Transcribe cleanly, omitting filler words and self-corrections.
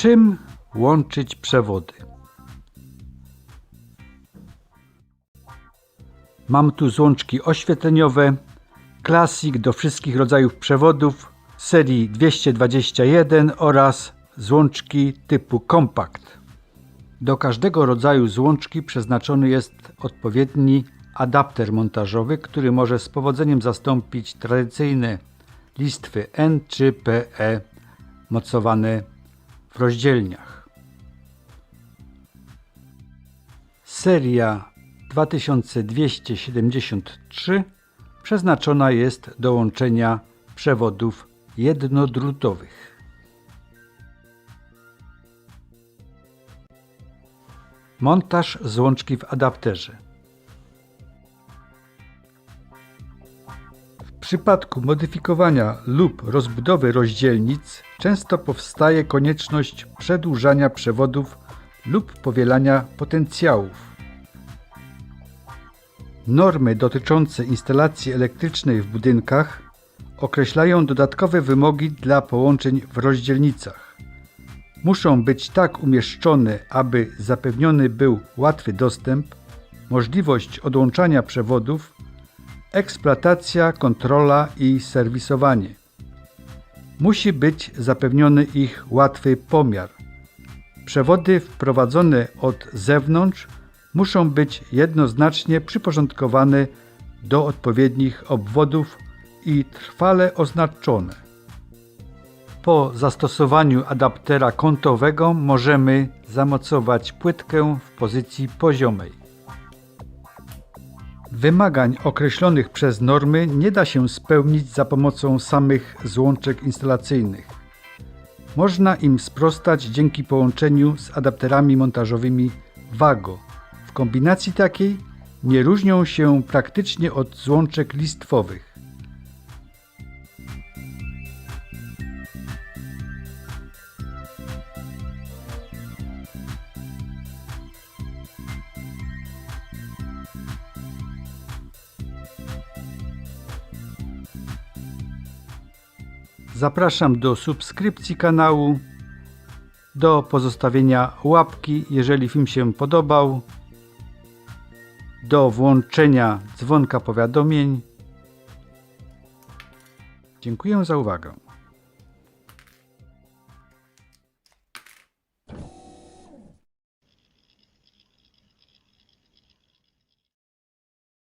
Czym łączyć przewody? Mam tu złączki oświetleniowe, Classic do wszystkich rodzajów przewodów serii 221 oraz złączki typu Compact. Do każdego rodzaju złączki przeznaczony jest odpowiedni adapter montażowy, który może z powodzeniem zastąpić tradycyjne listwy N czy PE mocowane w rozdzielniach. Seria 2273 przeznaczona jest do łączenia przewodów jednodrutowych. Montaż złączki w adapterze. W przypadku modyfikowania lub rozbudowy rozdzielnic często powstaje konieczność przedłużania przewodów lub powielania potencjałów. Normy dotyczące instalacji elektrycznej w budynkach określają dodatkowe wymogi dla połączeń w rozdzielnicach. Muszą być tak umieszczone, aby zapewniony był łatwy dostęp, możliwość odłączania przewodów, eksploatacja, kontrola i serwisowanie. Musi być zapewniony ich łatwy pomiar. Przewody wprowadzone od zewnątrz muszą być jednoznacznie przyporządkowane do odpowiednich obwodów i trwale oznaczone. Po zastosowaniu adaptera kątowego możemy zamocować płytkę w pozycji poziomej. Wymagań określonych przez normy nie da się spełnić za pomocą samych złączek instalacyjnych. Można im sprostać dzięki połączeniu z adapterami montażowymi WAGO. W kombinacji takiej nie różnią się praktycznie od złączek listwowych. Zapraszam do subskrypcji kanału, do pozostawienia łapki, jeżeli film się podobał, do włączenia dzwonka powiadomień. Dziękuję za uwagę.